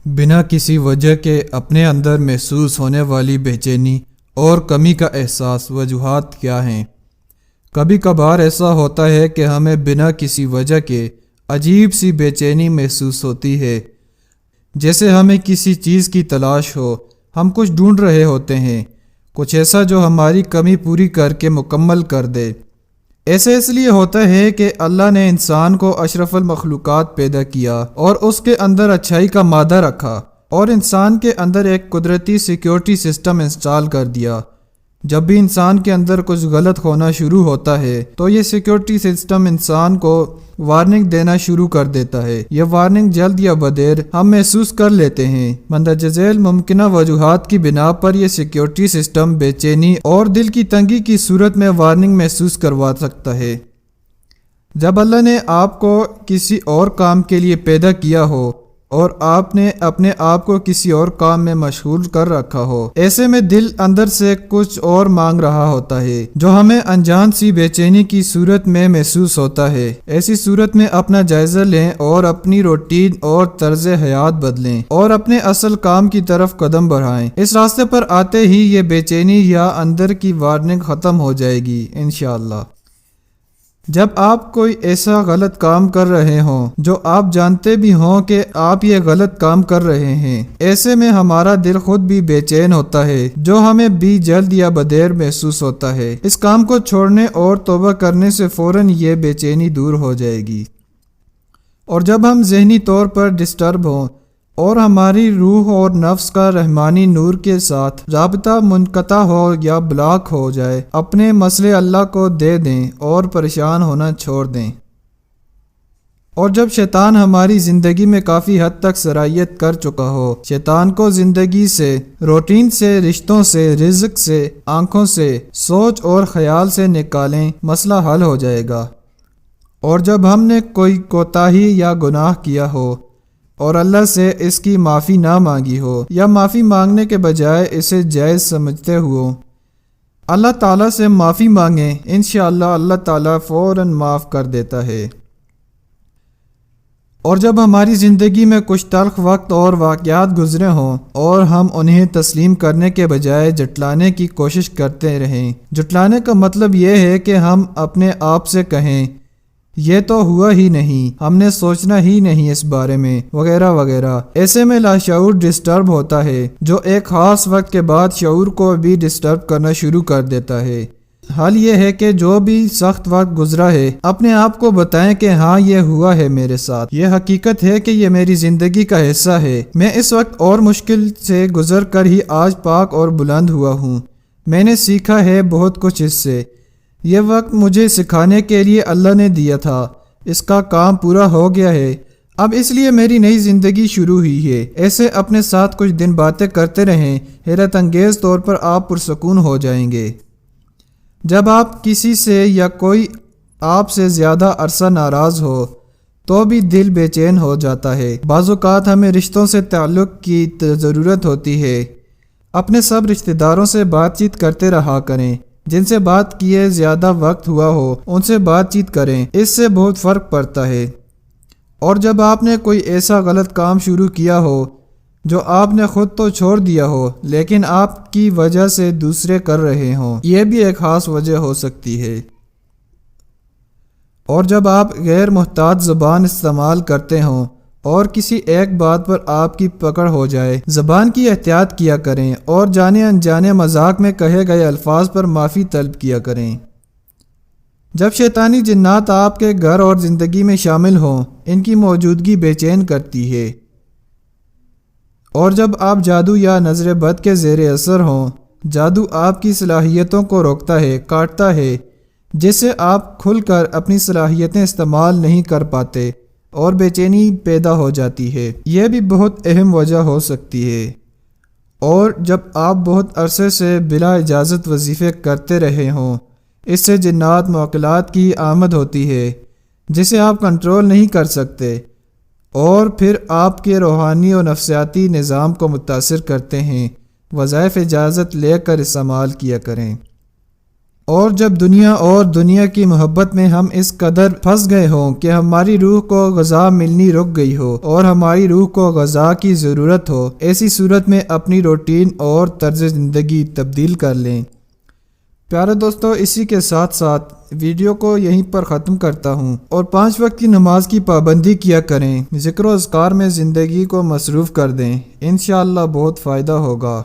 بنا کسی وجہ کے اپنے اندر محسوس ہونے والی بے چینی اور کمی کا احساس وجوہات کیا ہیں؟ کبھی کبھار ایسا ہوتا ہے کہ ہمیں بنا کسی وجہ کے عجیب سی بے چینی محسوس ہوتی ہے، جیسے ہمیں کسی چیز کی تلاش ہو، ہم کچھ ڈھونڈ رہے ہوتے ہیں، کچھ ایسا جو ہماری کمی پوری کر کے مکمل کر دے۔ ایسا اس لیے ہوتا ہے کہ اللہ نے انسان کو اشرف المخلوقات پیدا کیا اور اس کے اندر اچھائی کا مادہ رکھا اور انسان کے اندر ایک قدرتی سیکیورٹی سسٹم انسٹال کر دیا۔ جب بھی انسان کے اندر کچھ غلط ہونا شروع ہوتا ہے تو یہ سیکیورٹی سسٹم انسان کو وارننگ دینا شروع کر دیتا ہے۔ یہ وارننگ جلد یا بدیر ہم محسوس کر لیتے ہیں۔ مندرجہ ذیل ممکنہ وجوہات کی بنا پر یہ سیکیورٹی سسٹم بے چینی اور دل کی تنگی کی صورت میں وارننگ محسوس کروا سکتا ہے۔ جب اللہ نے آپ کو کسی اور کام کے لیے پیدا کیا ہو اور آپ نے اپنے آپ کو کسی اور کام میں مشغول کر رکھا ہو، ایسے میں دل اندر سے کچھ اور مانگ رہا ہوتا ہے جو ہمیں انجان سی بے چینی کی صورت میں محسوس ہوتا ہے۔ ایسی صورت میں اپنا جائزہ لیں اور اپنی روٹین اور طرز حیات بدلیں اور اپنے اصل کام کی طرف قدم بڑھائیں۔ اس راستے پر آتے ہی یہ بے چینی یا اندر کی وارننگ ختم ہو جائے گی انشاءاللہ۔ جب آپ کوئی ایسا غلط کام کر رہے ہوں جو آپ جانتے بھی ہوں کہ آپ یہ غلط کام کر رہے ہیں، ایسے میں ہمارا دل خود بھی بے چین ہوتا ہے، جو ہمیں بھی جلد یا بدیر محسوس ہوتا ہے۔ اس کام کو چھوڑنے اور توبہ کرنے سے فوراً یہ بے چینی دور ہو جائے گی۔ اور جب ہم ذہنی طور پر ڈسٹرب ہوں اور ہماری روح اور نفس کا رحمانی نور کے ساتھ رابطہ منقطع ہو یا بلاک ہو جائے، اپنے مسئلے اللہ کو دے دیں اور پریشان ہونا چھوڑ دیں۔ اور جب شیطان ہماری زندگی میں کافی حد تک سرایت کر چکا ہو، شیطان کو زندگی سے، روٹین سے، رشتوں سے، رزق سے، آنکھوں سے، سوچ اور خیال سے نکالیں، مسئلہ حل ہو جائے گا۔ اور جب ہم نے کوئی کوتاہی یا گناہ کیا ہو اور اللہ سے اس کی معافی نہ مانگی ہو یا معافی مانگنے کے بجائے اسے جائز سمجھتے ہوئے اللہ تعالیٰ سے معافی مانگیں، انشاءاللہ اللہ تعالیٰ فوراً معاف کر دیتا ہے۔ اور جب ہماری زندگی میں کچھ تلخ وقت اور واقعات گزرے ہوں اور ہم انہیں تسلیم کرنے کے بجائے جھٹلانے کی کوشش کرتے رہیں، جھٹلانے کا مطلب یہ ہے کہ ہم اپنے آپ سے کہیں یہ تو ہوا ہی نہیں، ہم نے سوچنا ہی نہیں اس بارے میں، وغیرہ وغیرہ۔ ایسے میں لاشعور ڈسٹرب ہوتا ہے جو ایک خاص وقت کے بعد شعور کو بھی ڈسٹرب کرنا شروع کر دیتا ہے۔ حل یہ ہے کہ جو بھی سخت وقت گزرا ہے اپنے آپ کو بتائیں کہ ہاں یہ ہوا ہے میرے ساتھ، یہ حقیقت ہے کہ یہ میری زندگی کا حصہ ہے، میں اس وقت اور مشکل سے گزر کر ہی آج پاک اور بلند ہوا ہوں، میں نے سیکھا ہے بہت کچھ اس سے، یہ وقت مجھے سکھانے کے لیے اللہ نے دیا تھا، اس کا کام پورا ہو گیا ہے، اب اس لیے میری نئی زندگی شروع ہوئی ہے۔ ایسے اپنے ساتھ کچھ دن باتیں کرتے رہیں، حیرت انگیز طور پر آپ پرسکون ہو جائیں گے۔ جب آپ کسی سے یا کوئی آپ سے زیادہ عرصہ ناراض ہو تو بھی دل بے چین ہو جاتا ہے۔ بعض اوقات ہمیں رشتوں سے تعلق کی ضرورت ہوتی ہے۔ اپنے سب رشتہ داروں سے بات چیت کرتے رہا کریں، جن سے بات کیے زیادہ وقت ہوا ہو ان سے بات چیت کریں، اس سے بہت فرق پڑتا ہے۔ اور جب آپ نے کوئی ایسا غلط کام شروع کیا ہو جو آپ نے خود تو چھوڑ دیا ہو لیکن آپ کی وجہ سے دوسرے کر رہے ہوں، یہ بھی ایک خاص وجہ ہو سکتی ہے۔ اور جب آپ غیر محتاط زبان استعمال کرتے ہوں اور کسی ایک بات پر آپ کی پکڑ ہو جائے، زبان کی احتیاط کیا کریں اور جانے انجانے مذاق میں کہے گئے الفاظ پر معافی طلب کیا کریں۔ جب شیطانی جنات آپ کے گھر اور زندگی میں شامل ہوں، ان کی موجودگی بے چین کرتی ہے۔ اور جب آپ جادو یا نظر بد کے زیر اثر ہوں، جادو آپ کی صلاحیتوں کو روکتا ہے، کاٹتا ہے، جس سے آپ کھل کر اپنی صلاحیتیں استعمال نہیں کر پاتے اور بے چینی پیدا ہو جاتی ہے۔ یہ بھی بہت اہم وجہ ہو سکتی ہے۔ اور جب آپ بہت عرصے سے بلا اجازت وظیفے کرتے رہے ہوں، اس سے جنات معقلات کی آمد ہوتی ہے جسے آپ کنٹرول نہیں کر سکتے اور پھر آپ کے روحانی و نفسیاتی نظام کو متاثر کرتے ہیں۔ وظائف اجازت لے کر استعمال کیا کریں۔ اور جب دنیا اور دنیا کی محبت میں ہم اس قدر پھنس گئے ہوں کہ ہماری روح کو غذا ملنی رک گئی ہو اور ہماری روح کو غذا کی ضرورت ہو، ایسی صورت میں اپنی روٹین اور طرز زندگی تبدیل کر لیں۔ پیارے دوستو، اسی کے ساتھ ساتھ ویڈیو کو یہیں پر ختم کرتا ہوں، اور 5 وقت کی نماز کی پابندی کیا کریں، ذکر و اذکار میں زندگی کو مصروف کر دیں، انشاءاللہ بہت فائدہ ہوگا۔